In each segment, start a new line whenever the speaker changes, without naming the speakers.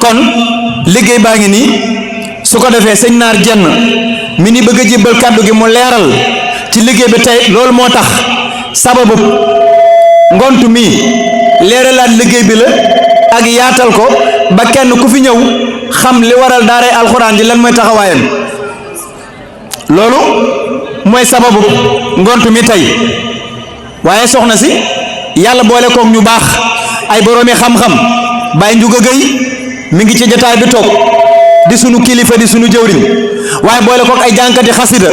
kon liggéey baa ngi nii su ko defee sëñ Naar Jenn mi ni bëgg a jébbal kàddu gi mu leeral ci liggéey bi tey loolu moo tax sababu ngont mi leeralaat liggéey bi la ak yaatal ko ba kenn ku fi ñëw xam li waral daaray alxuraan ji lan mooy taxawaayam loolu mooy sababu ngont mi tey waaye soxna si yàlla boole koog ñu baax ay boroomi xam-xam Baye Ndiouga Gueye mi ngi ci jotaay bi toog di sunu kilifa di sunu jëwriñ waaye boole koog ay jànkati xasida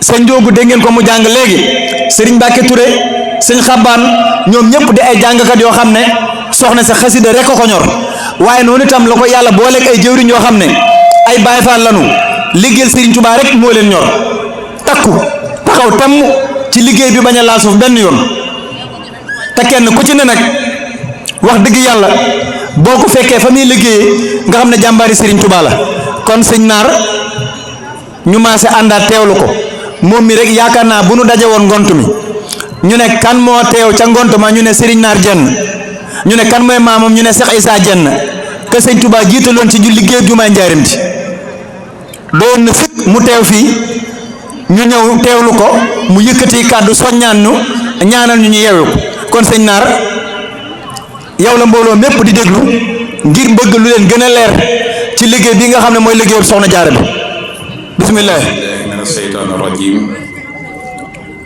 sëñ Ndiogu dégg ngeen ko mu jàng léegi Serigne Mbacke Touré sëñ Xabbaan ñoom ñëpp di ay jàngkat yoo xam ne soxna sa xasida rek ko ñor waaye noonu itam la ko yàlla booleeg ay jëwriñ yoo xam ne ay Baye Fall lanu liggéeyal Serigne Touba rek moo leen ñor takku taxaw temm ci liggéey bi bañ a laal suuf benn yoon te kenn ku ci ne nag wax dëgg yàlla boo ko fekkee fa muy liggéeyee nga xam ne jàmbaari Serigne Touba la kon sëñ Naar ñu maase àndaat teewlu ko moom mi rek yaakaar naa bu nu daje woon ngont mi ñu ne kan moo teew ca ngont ma ñu ne Serigne Naar Jenn ñu ne kan mooy maamam ñu ne Cheikh Issa Jenn que sëñ Touba jiitaloon ci liggéey jumaa Njaaréem ji doon na fekk mu teew fii ñu ñëw teewlu ko mu yëkkati kàddu soññaan ñu ñaanal ñu yeewu ko kon sëñ Naar yow la mbooloo mépp di déglu ngir bëgg lu leen gën a leer ci liggéey bi nga xam ne mooy liggéeyu soxna Jaara bi bismillah
min asheytaan arrajim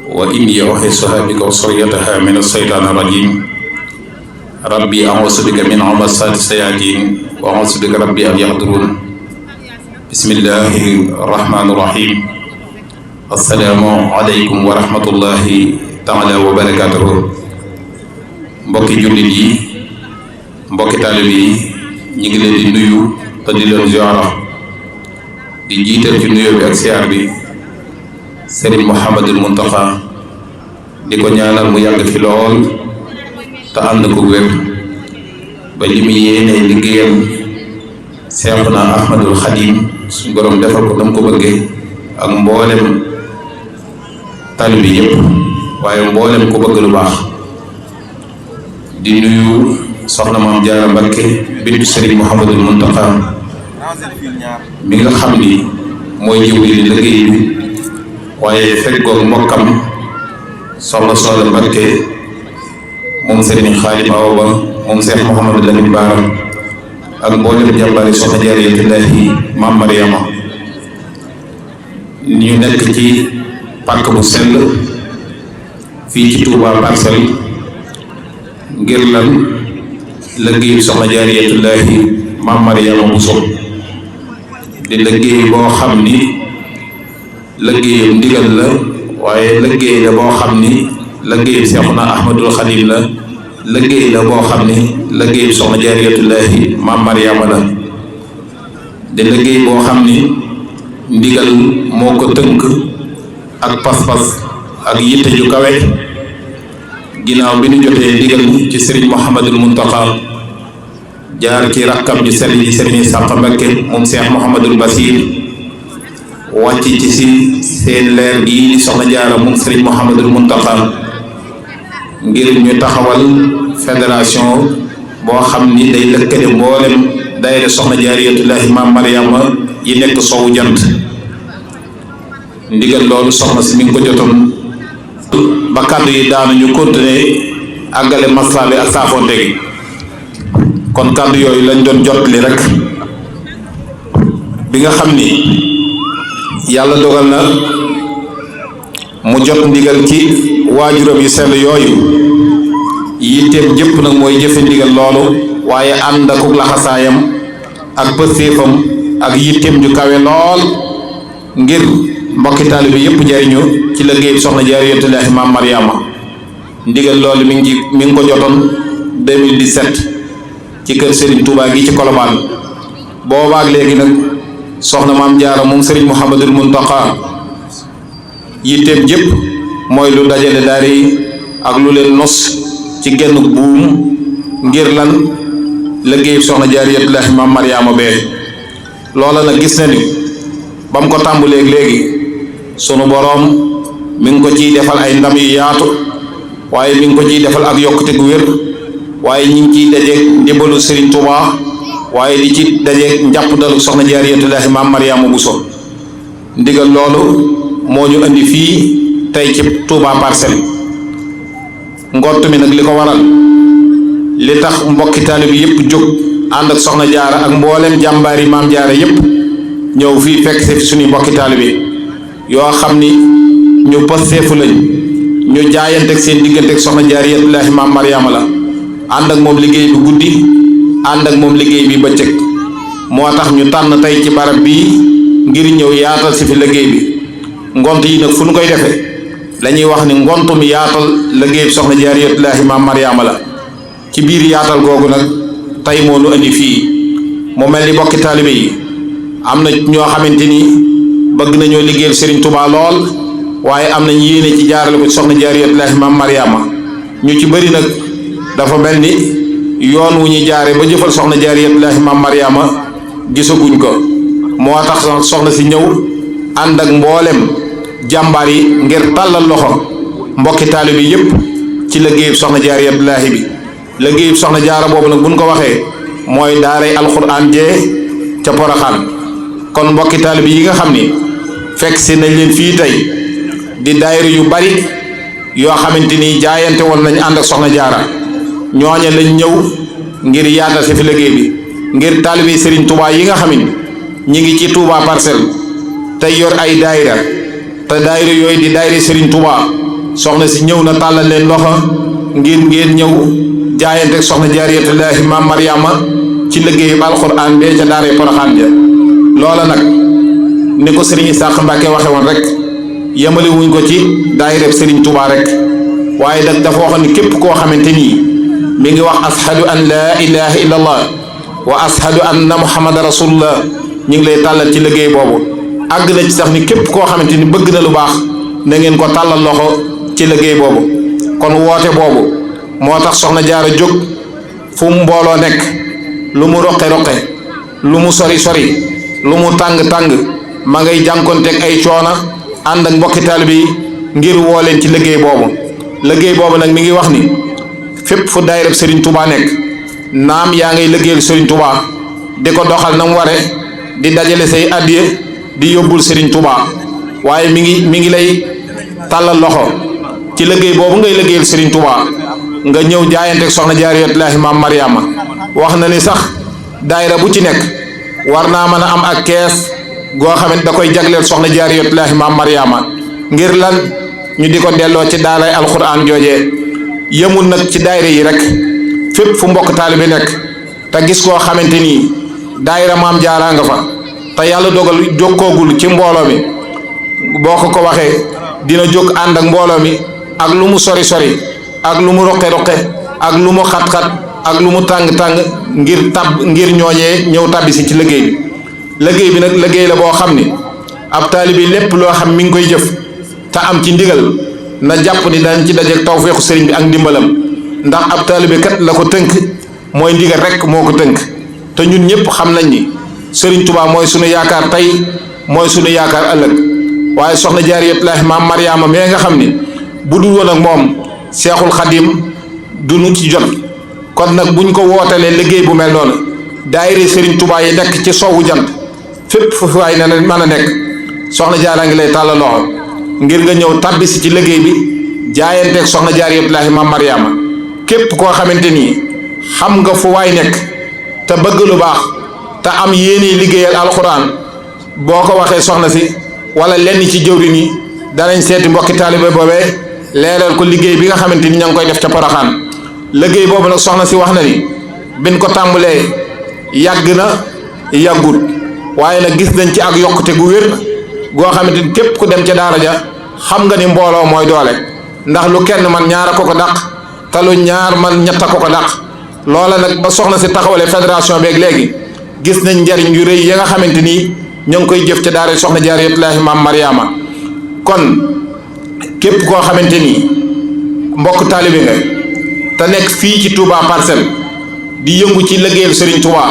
wa inni u'iizuha bika wa zurriyyataha min asheytaan arrajim rabbi a'uuzu bika min hamazaati sayaatiin wa a'uuzu bika rabbi an yahduruun bismillahi rahmaani rahim assalaamu aleykum wa rahmatullahi taala wa barakaatuhu mbokki jullit yi mbokki taalib yi ñu ngi leen di nuyu te di leen ziyaara di jiital ci nuyoo bi ak siyaar bi Serigne Mouhamadul Muntaxa di ko ñaanal mu yàgg fi lool te ànd ko wér ba li mu yéenee liggéeyal Seexuna Ahmadul Xadim suñ borom defal ko dam ko bëggee ak mboolem taalib yi yëpp waaye mboolem ko bëgg lu baax di nuyu soxna Maam Jaara Mbakke bintu Serigne Mouhamadul Muntaxa mi nga xam ni mooy jiw li liggéey bi waaye fekkoog mbokkam soxna Sooda Mbakke moom Serigne Xaadim Awa Ba moom Cheikh Mouhamadou Lamine Bara ak mboolem jàmbaari soxna Jaaratullaahi Maam Mariama ñu nekk ci pàkk bu sell fii ci Touba Parcelles ngir lan liggéeyu soxna Jaaratullaahi Maam Mariama Bousso di liggéey boo xam ni liggéeyu ndigal la waaye liggéey la boo xam ni liggéeyu Seexuna Ahmadul Xadim la liggéey la boo xam ni liggéeyu soxna Jaaratullaahi Maam Mariama la di liggéey boo xam ni ndigal moo ko tënk ak pas-pas ak yitte ju kawe ginnaaw bi ñu jotee ndigal ci Serigne Mouhamadul Muntaxa jaar ci rakkam ju sell ji Serigne Sàmpa Mbakke moom Cheikh Mouhamadul Basir wàcc ci si seen leer gi soxna Jaara moom Serigne Mouhamadul Muntaxa ngir ñu taxawal fédération boo xam ni day lëkkale mboolem daayira soxna Jaaratullaahi Maam Mariama yi nekk sowu jant ndigal loolu soxna si mi ngi ko jotoon ba kàddu yi daanu ñu continuer àggale maslaa bi ak saafonte gi kon kàddu yooyu lañ doon jot li rek bi nga xam ni yàlla dogal na mu jot ndigal ci waajuram yu sell yooyu yitteem jëpp nag mooy jëfe ndigal loolu waaye ànd ak laxasaayam ak pëstéefam ak yitteem ju kawe lool ngir mbokki taalibe bi yëpp jariñu ci liggéey bi soxna Jaaratullaahi Maam Mariama ndigal loolu mi ngi ko jotoon 2017 ci kër Serigne Touba gi ci Colobane boobaak léegi nag soxna Maam Jaara moom Serigne Mouhamadul Muntaxa yitteem jëpp mooy lu dajale daara yi ak lu leen nos ci genn buum ngir lan liggéey soxna Jaaratullaahi Maam Mariama bee loola nag gis na ni ba mu ko tàmbuleeg léegi sunu boroom mi ngi ko ciy defal ay ndam yu yaatu waaye mi ngi ko ciy defal ak yokkute gu wér waaye ñi ngi ciy daje ndimbalu Serigne Touba waaye di ci dajeeg njàpp dalu soxna jaariyatullahi maam Mariama Bousso ndigal loolu moo ñu indi fii tey ci Touba Parcelles. ngont mi nag li ko waral li tax mbokki taalibe bi yëpp jóg ànd ak soxna jaara ak mboolem jàmbaari maam jaara yëpp ñëw fii fekk si suñuy mbokki taalibe bi yoo xam ni ñu pasteefu lañ ñu jaayanteeg seen digganteeg soxna jaariyatullahi maam Mariama la ànd ak moom liggéey bi guddi ànd ak moom liggéey bi bëccëg moo tax ñu tànn tey ci barab bii ngir ñëw yaatal si fi liggéey bi ngont yi nag fu ñu koy defee lañuy wax ni ngontum yaatal liggéey bi soxna jaariyatullahi maam Mariama la ci biir yaatal googu nag tey moo nu indi fii mu mel ni bokki taalibe yi am na ñoo xamante ni bëgg nañoo liggéeyal Serigne Touba lool waaye am nañ yéene ci jaarale ko soxna jaariyatullahi maam Mariama ñu ci bëri nag dafa mel ni yoon wu ñuy jaare ba jëfal soxna jaariyatullahi maam Mariama gisaguñ ko moo tax soxna si ñëw ànd ak mboolem jàmbaar yi ngir tàllal loxo mbokki taalibe yi yépp ci liggéeyub soxna jaariyatullahi bi liggéeyub soxna jaara boobu nag buñ ko waxee mooy daaray alxuraan jee ca Poroxaan kon mbokki taalibe yi nga xam ni fekk si nañ leen fii tey di daayira yu bari yoo xamante ni jaayante woon nañ ànd ak soxna jaara ñooñe lañ ñëw ngir yaatal si fi liggéey bi ngir taalibe Serigne Touba yi nga xam ni ñi ngi ci Touba Parcelles tey yor ay daayira te daayira yooyu di daayira Serigne Touba soxna si ñëw na tàllal leen loxo ngir ngeen ñëw jaayante ak soxna jaariyatullahi maam Mariama ci liggéeyu alxuraan bee ca daaray Poroxaan ja loola nag ni ko Serigne Issakha Mbacke waxe woon rek yemale wuñ ko ci daayira Serigne Touba rek waaye nag dafa waxoon ni képp koo xamante nii mi ngi wax ashadu an laa ilaha illa allah wa ashadu anna muhammadan rasulullah ñu ngi lay tàllal ci liggéey boobu àgg na ci sax ni képp koo xamante ni bëgg na lu baax na ngeen ko tàllal loxo ci liggéey boobu kon woote boobu moo tax soxna jaara jóg fu mu mbooloo nekk lu mu roqe-roqe lu mu sori lu mu tàng-tàng ma ngay jànkonteeg ay coona ànd ak mbokki taalibe yi ngir woo leen ci liggéey boobu nag mi ngi wax ni fépp fu daayirab Serigne Touba nekk naam yaa ngay liggéeyal Serigne Touba di ko doxal na mu ware di dajale say addiye di yóbbul Serigne Touba waaye mi ngi lay tàllal loxo ci liggéey boobu ngay liggéeyal Serigne Touba nga ñëw jaayanteeg soxna jaariyatullahi maam Mariama wax na ni sax daayira bu ci nekk war naa mën a am ak kees goo xamante da koy jagleel soxna jaariyatullahi maam Mariama ngir lan ñu di ko delloo ci daaray alxuraan joojee yemul nag ci daayira yi rek fépp fu mbokk taalibe nekk te gis koo xamante ni daayira maam jaaraa nga fa te yàlla dogal jokkoogul ci mbooloo mi boo ko waxee dina jóg ànd ak mbooloo mi ak lu mu sori ak lu mu roqe ak lu mu xat-xat ak lu mu tàng-tàng ngir ñooñee ñëw tàbbi si ci liggéey bi nag liggéey la boo xam ni ab taalibe lépp loo xam mi ngi koy jëf te am ci ndigal na jàpp ni dañ ci dajeek tawfeexu sëriñ bi ak ndimbalam ndax ab taalibe kat la ko tënk mooy ndigal rek moo ko tënk te ñun ñëpp xam nañ ni Serigne Touba mooy sunu yaakaar tey mooy sunu yaakaar ëllëg waaye soxna jaariyatullahi maam Mariama mee nga xam ni bu dul woon ak moom Seexul Xadim du nu ci jot kon nag buñ ko wootalee liggéey bu mel noonu daayira Serigne Touba yi nekk ci sowwu jant fépp fu waay na mën a nekk soxna jaaraa ngi lay tàllal loxo ngir nga ñëw tabbisi ci liggéey bi jaayanteeg soxna jaariyatullahi maam Mariama képp koo xamante ni xam nga fu waay nekk te bëgg lu baax te am yéene liggéeyal alxuraan boo ko waxee soxna si wala lenn ci jëwriñ yi danañ seeti mbokki taalibe boobee leeral ko liggéey bi nga xamante ni ña ngi koy def ca Poroxaan liggéey boobu nag soxna si wax na ni biñ ko tàmbalee yàgg na yàggut waaye nag gis nañ ci ak yokkute gu wér goo xamante ni képp ku dem ca daara ja xam nga ni mbooloo mooy doole ndax lu kenn man ñaara ko dàq te lu ñaar man ñetta ko dàq loola nag ba soxna si taxawalee fédération beeg léegi gis nañ njariñ yu rëy ya nga xamante ni ñoo ngi koy jëf ca daara soxna jaariyatullahi maam Mariama kon képp koo xamante ni mbokk taalibe nga te nekk fii ci Touba Parcelles di yëngu ci liggéeyal Serigne Touba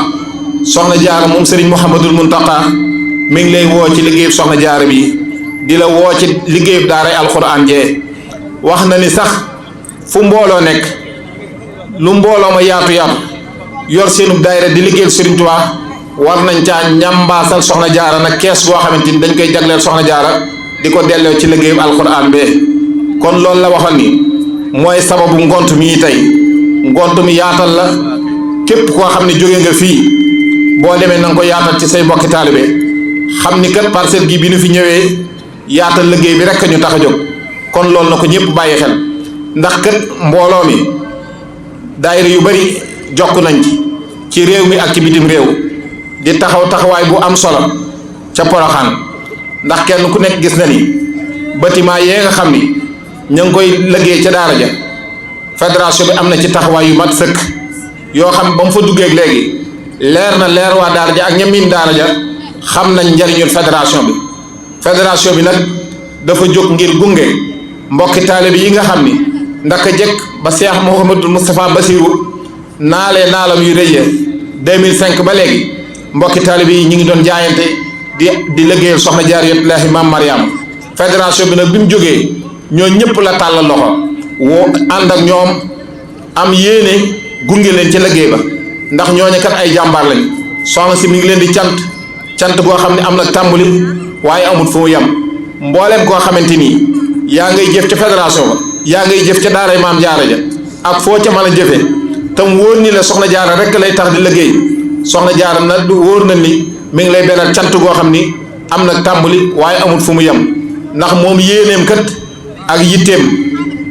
soxna jaara moom Serigne Mouhamadul Mountakha mi ngi lay woo ci liggéeyub soxna jaara bi di la woo ci liggéeyub daaray alxuraan jee wax na ni sax fu mbooloo nekk lu mbooloo ma yaatu yor seenu daayira di liggéeyal Serigne Touba war nañ caa ñambaasal soxna jaara nag kees goo xamante ni dañ koy jagleel soxna jaara di ko delloo ci liggéeyu alxuraan bee kon loolu la waxoon ni mooy sababu ngont mi tey ngont mi yaatal la képp koo xam ne jóge nga fii boo demee na nga ko yaatal ci say mbokki taalibe xam ni kat parcelle gi bi nu fi ñëwee yaatal liggéey bi rek ñu tax a jóg kon loolu na ko ñëpp bàyyi xel ndax kat mbooloo mi daayira yu bari jokk nañ ci réew mi ak ci bitim réew di taxawaay bu am solo ca Poroxaan ndax kenn ku nekk gis na ni bâtiment yee nga xam ni ña ngi koy liggéey ca daara ja fédération bi am na ci taxawaay yu mat sëkk yoo xam ba mu fa duggee léegi leer na leer waa daara ja ak ña miin daara ja xam nañ njariñul fédération bi nag dafa jóg ngir gunge mbokki taalibe yi nga xam ni ndaka jëkk ba Cheikh Mouhamadou Moustapha Bassirou naalee naalam yu rëy 2005 ba léegi mbokki taalibe yi ñu ngi doon jaayante di liggéeyal soxna Jaaratullaahi Maam Mariama fédération bi nag bi mu jógee ñoo ñëpp la tàllal loxo woo ànd ak ñoom am yéene gunge leen ci liggéey ba ndax ñooñu kat ay jàmbaar lañ soxna si mi ngi leen di cant goo xam ne am na tàmbali waaye amul fu mu yem mbooleem koo xamante ni yaa ngay jëf ca fédération ba yaa ngay jëf ca daaray Maam Jaara ja ak foo ca mën a jëfee tam wóor ni la soxna jaara rek lay tax di liggéey soxna jaara na du wóor na ni mi ngi lay beral cant goo xam ni am na tàmbali waaye amul fu mu yem ndax moom yéeneem kat ak yitteem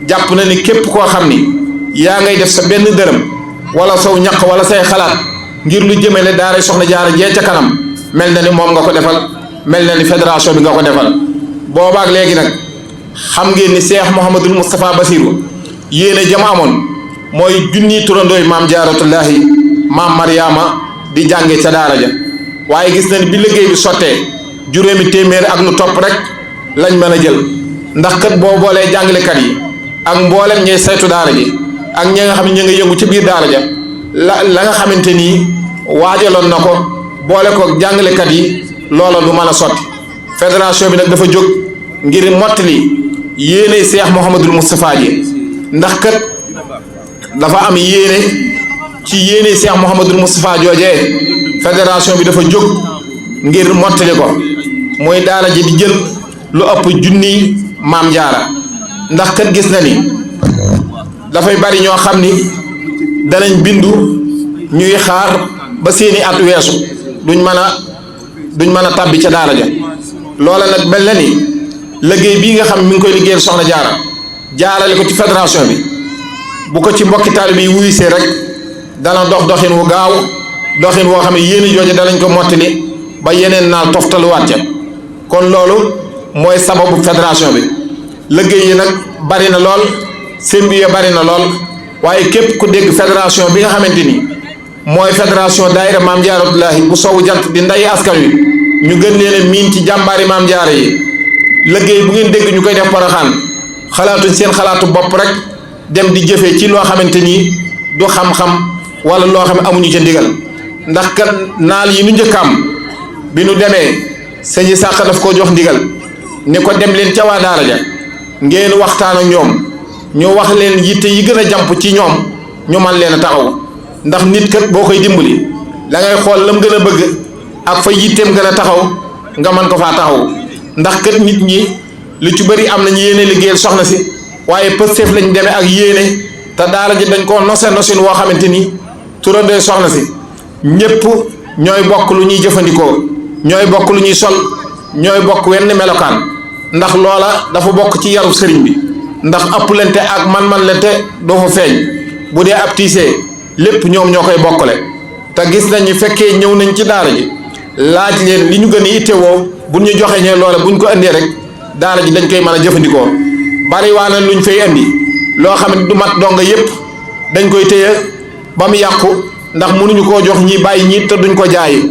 jàpp na ni képp koo xam ni yaa ngay def sa benn dërëm wala saw ñaq wala say xalaat ngir lu jëmale daaray soxna jaara jee ca kanam mel na ni moom nga ko defal mel na ni fédération bi nga ko defal boobaak léegi nag xam ngeen ni Cheikh Mouhamadul Moustapha Bassirou yéene jama amoon mooy junniy turandooy Maam Jaaratullaahi Maam Mariama di jànge ca daara ja waaye gis na ni bi liggéey bi sottee juróomi téeméer ak lu topp rek lañ mën a jël ndax kat boo boolee jàngalekat yi ak mboolem ñay saytu daara ji ak ñi nga xam ne ñu nga yëngu ci biir daara ja la nga xamante ni waajaloon na ko boole ko jàngalekat yi loola du mën a sotti fédération bi nag dafa jóg ngir mottali yéene Cheikh Mouhamadul Moustapha ji ndax kat dafa am yéene ci yéene Cheikh Mouhamadul Moustapha joojee fédération bi dafa jóg ngir mottali ko mooy daara ji di jël lu ëpp junniy Maam Jaara ndax kat gis na ni dafay bari ñoo xam ni danañ bindu ñuy xaar ba seeni at weesu duñ mën a tàbbi ca daara ja loola nag mel na ni liggéey bii nga xam mi ngi koy liggéeyal soxna jaara jaarale ko ci fédération bi bu ko ci mbokki taalibe yi wuyusee rek dana doxin wu gaaw doxin woo xam ne yéeni jooje danañ ko mottali ba yeneen naal toftaluwaat ca kon loolu mooy sababu fédération bi liggéey yi nag bari na lool seen bi bari na lool waaye képp ku dégg fédération bi nga xamante ni mooy fédération daayira Maam Jaaratullaahi bu sowu jant di nday askan wi ñu gën leen a miin ci jàmbaari Maam Jaara yi liggéey bu ngeen dégg ñu koy def Poroxaan xalaatuñ seen xalaatu bopp rek dem di jëfee ci loo xamante ni du xam-xam wala loo xam ne amuñu ca ndigal ndax kat naal yi nu njëkkaam bi nu demee sëñ Sàq daf ko jox ndigal ni ko dem leen ca waa daara ja ngeen waxtaan ak ñoom ñu wax leen yitte yi gën a jàmp ci ñoom ñu man leen a taxaw ndax nit kat boo koy dimbali da ngay xool lam gën a bëgg ak fa yitteem gën a taxaw nga mën ko faa taxaw ndax kat nit ñi lu ci bëri am nañu yéene liggéeyal soxna si waaye pësteef lañ demee ak yéene te daara ji dañ koo nosin woo xamante ni turandoo soxna si ñëpp ñooy bokk lu ñuy jëfandikoo ñooy bokk lu ñuy sol ñooy bokk wenn melokaan ndax loola dafa bokk ci yaru sëriñ bi ndax ëpplante ak man-man-lante doo fa feeñ bu dee ab tiisee lépp ñoom ñoo koy bokkale te gis nañ ñu fekkee ñëw nañ ci daara ji laaj leen li ñu gën a ittewoo bu ñu joxe ñee loola bu ñu ko indee rek daara ji dañ koy mën a jëfandikoo bari waa na luñ fay indi loo xam ne du mat donga yépp dañ koy téye ba mu yàqu ndax mënuñu koo jox ñi bàyyi ñi te duñ ko jaayi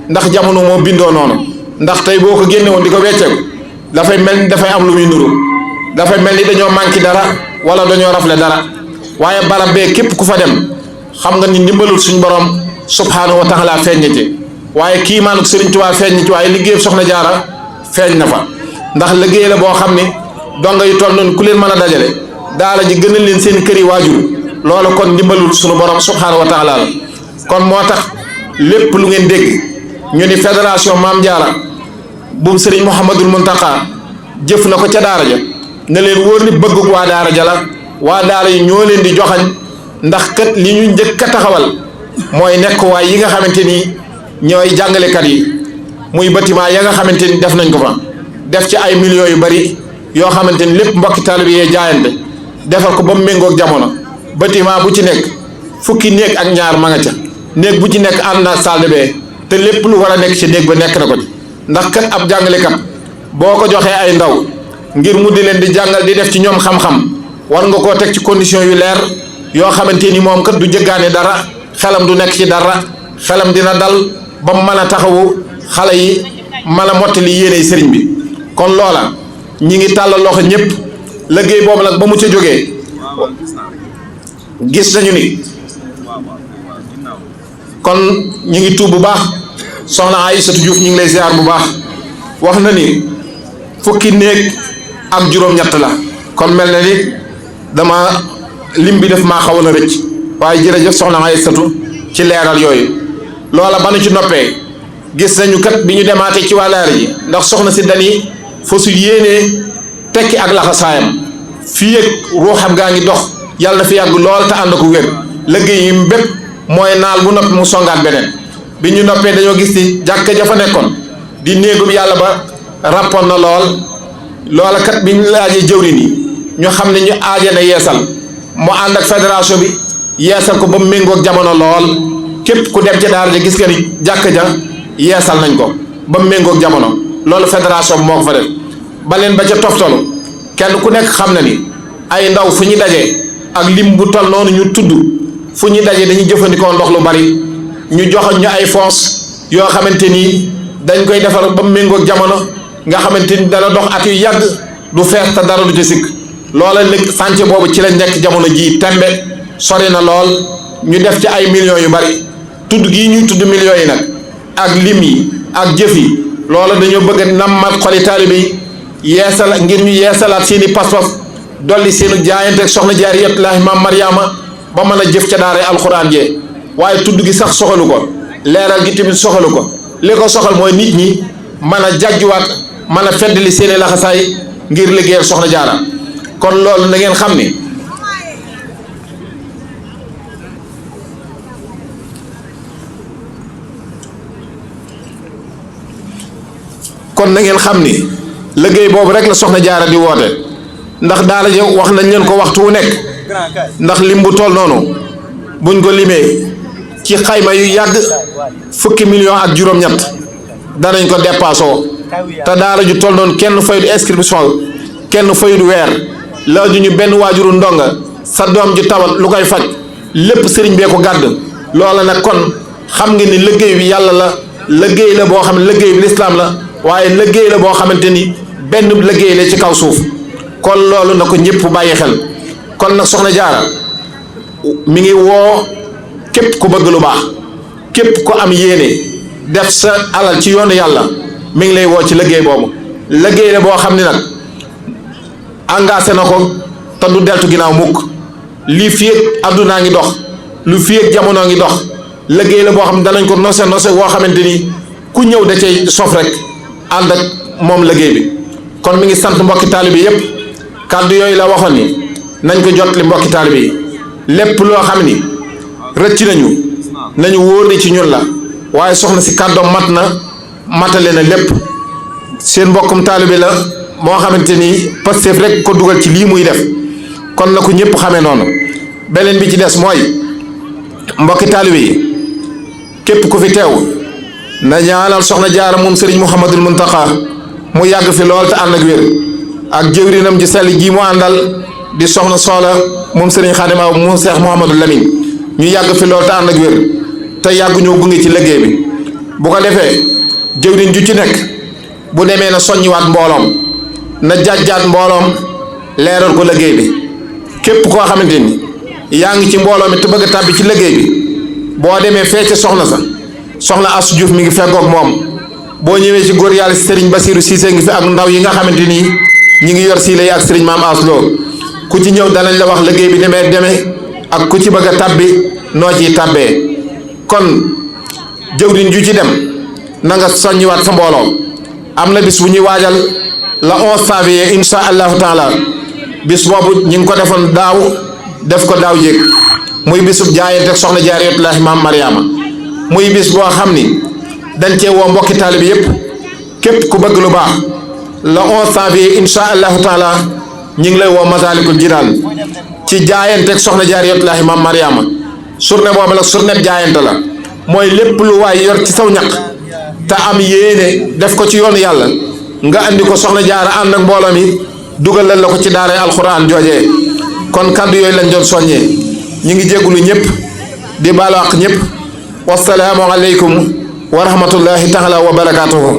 ndax jamono moo bindoo noonu ndax tey boo ko génne woon di ko wecceeku dafay mel ni dafay am lu muy nuru dafay mel ni dañoo manqué dara wala dañoo rafle dara waaye barab bee képp ku fa dem xam nga ni ndimbalul suñ borom subhaanahu wa taala feeñ na ci waaye kii maanuk Sëriñ Tuubaa feeñ na ci waaye liggéey soxna jaara feeñ na fa ndax liggéey la boo xam ne donga yu toll noonu ku leen mën a dajale daara ji gënal leen seen kër yi waajur loolu kon ndimbalul suñu borom subhaanahu wa taala la kon moo tax lépp lu ngeen dégg ñu ni fédération Maam Jaara bu Sëriñ Mouhamadul Mountakha jëf na ko ca daara ja ne leen wóor ni bëggug waa daara ja la waa daara yi ñoo leen di joxañ ndax kat li ñu njëkk a taxawal mooy nekkuwaay yi nga xamante ni ñooy jàngalekat yi muy bâtiment ya nga xamante ni def nañ ko fa def ci ay millions yu bari yoo xamante ni lépp mbokki taalibe yee jaayante defal ko ba mu méngoog jamono bâtiment bu ci nekk fukki néeg ak ñaar ma nga ca néeg bu ci nekk ànd na salle de bain te lépp lu war a nekk ci néeg ba nekk na ko ci ndax kat ab jàngalekat boo ko joxee ay ndaw ngir mu di leen di jàngal di def ci ñoom xam-xam war nga koo teg ci condition yu leer yoo xamante ni moom kat du jëggaane dara xelam du nekk ci dara xelam dina dal ba mu mën a taxawu xale yi mën a mottali yéene sëriñ bi kon loola ñi ngi tàllal loxo ñëpp liggéey boobu nag ba mu ca jógee gis nañu ni kon ñu ngi tuub bu baax soxna Aïssatou Diouf ñu ngi lay ziar bu baax wax na ni fukki néeg ak juróom-ñett la kon mel na ni dama lim bi def maa xawoon a rëcc waaye jërëjëf soxna Aïssatou ci leeral yooyu loola ba nu ci noppee gis nañu kat bi ñu demaatee ci wàllaare ji ndax soxna si dani fa su yéenee tekki ak laxasaayam fii ak ruuxam gaa ngi dox yàlla na fi yàgg lool te ànd ko wér liggéey yi bépp mooy naal bu noppi mu songaat beneen bi ñu noppee dañoo gis ni jàkka ja fa nekkoon di néegum yàlla ba rappoon na lool loola kat bi ñu laajee jëwriñ yi ñu xam ne ñu aaje na yeesal mu ànd ak fédération bi yeesal ko ba mu méngoog jamono lool képp ku dem ca daara ja gis nga ni jàkka ja yeesal nañ ko ba mu méngoog jamono loolu fédération bi moo ko fa def ba leen ba ca toftalu kenn ku nekk xam na ni ay ndaw fu ñu dajee ak lim bu tol noonu ñu tudd fu ñu dajee dañuy jëfandikoo ndox lu bari ñu jox ñu ay fonds yoo xamante ni dañ koy defar ba mu méngoog jamono nga xamante ni dana dox at yu yàgg du fees te dara du ci sikk loola léegi chantier boobu ci lañ nekk jamono ji tembe sori na lool ñu def ci ay millions yu bari tudd gii ñuy tudd millions yi nag ak lim yi ak jëf yi loola dañoo bëgg nammat xoli taalibe yi yeesal ngir ñu yeesalaat seeni pas-pas dolli seenu jaayante ak soxna Jaaratullaahi Maam Mariama ba mën a jëf ca daara alxuraan jee waaye tudd gi sax soxalu ko leeral gi tamit soxalu ko li ko soxal mooy nit ñi mën a jàjjuwaat mën a feddali seeni laxasaay ngir liggéeyal soxna Jaara kon loolu na ngeen xam ni liggéey boobu rek la soxna Jaara di woote ndax daara ja wax nañ leen ko waxtu wu nekk ndax lim bu toll noonu buñ ko limee ci xayma yu yàgg fukki million ak juróom-ñett danañ ko dépassoo te daara ju toll noonu kenn faydu inscription kenn faydu weer laaju ñu benn waajuru ndonga sa doom ju tawat lu koy faj lépp sëriñ bee ko gàdd loola nag kon xam nga ni liggéey bi yàlla la liggéey la boo xam ne liggéey bi lislaam la waaye liggéey la boo xamante ni benn liggéey la ci kaw suuf kon loolu na ko ñëpp bàyyi xel kon nag soxna Jaara mi ngi woo képp ku bëgg lu baax képp ku am yéene def sa alal ci yoonu yàlla mi ngi lay woo ci liggéey boobu liggéey la boo xam ne nag engagé na ko te du deltu ginnaaw mukk lii fii ak àddunaa ngi dox lu fii ak jamono ngi dox liggéey la boo xam ne danañ ko nose woo xamante ni ku ñëw da cay sof rek ànd ak moom liggéey bi kon mi ngi sant mbokki taalibe yépp kàddu yooyu la waxoon ni nañ ko jot li mbokki taalibe yi lépp loo xam ni rëcc nañu wóor ni ci ñun la waaye soxna si kàddoom mat na matale na lépp seen mbokkum taalibe la moo xamante ni Pastef rek ko dugal ci lii muy def kon na ko ñëpp xamee noonu beneen bi ci des mooy mbokki taalibe yi képp ku fi teew na ñaanal soxna Jaara moom Serigne Mouhamadul Mountakha mu yàgg fi lool te ànd ak wér ak jëwrinam ji sell ji mu àndal di soxna Soxla moom Serigne Khadim Awa mu Cheikh Mouhamadou Lamine ñu yàgg fi lool te ànd ak wér te yàgg ñoo gunge ci liggéey bi bu ko defee jëwrin ju ci nekk bu demee na soññiwaat mbooloom na jàjjaat mbooloom leeral ko liggéey bi képp koo xamante ni yaa ngi ci mbooloo mi te bëgg a tàbbi ci liggéey bi boo demee fee ca soxna Astou Diouf mi ngi feggoog moom boo ñëwee ci góor yàlla Serigne Bassirou Cissé ngi fi ak ndaw yi nga xamante ni ñi ngi yor siile yi ak Serigne Maam Aslo ku ci ñëw danañ la wax liggéey bi demee ak ku ci bëgg a tàbbi noo ciy tàbbee kon jëwriñ ju ci dem na nga soññiwaat sa mbooloo am na bis bu ñuy waajal la 11 février insha allahu taala bis boobu ñu ngi ko defoon daaw def ko daaw jéeg muy bisub jaayante ak soxna jaariyatullaahi maam Mariama muy bis boo xam ni dañ cee woo mbokki taalibi yépp képp ku bëgg lu baax la 11 février insha allahu taala ñu ngi lay woo Masaalikul Jinaan ci jaayante ak soxna jaariyatullaahi maam Mariama journée boobu la journée jaayante la mooy lépp lu waay yor ci saw ñaq te am yéene def ko ci yoonu yàlla nga andi ko soxna jaara ànd ak mbooloo mi dugalal la ko ci daara alxuraan joojee kon kàddu yooyu lañ doon soññee ñu ngi jéggulu ñëpp di baalu àq ñëpp wasalaamu aleykum wa rahmatullahi taala wa barakaatuhu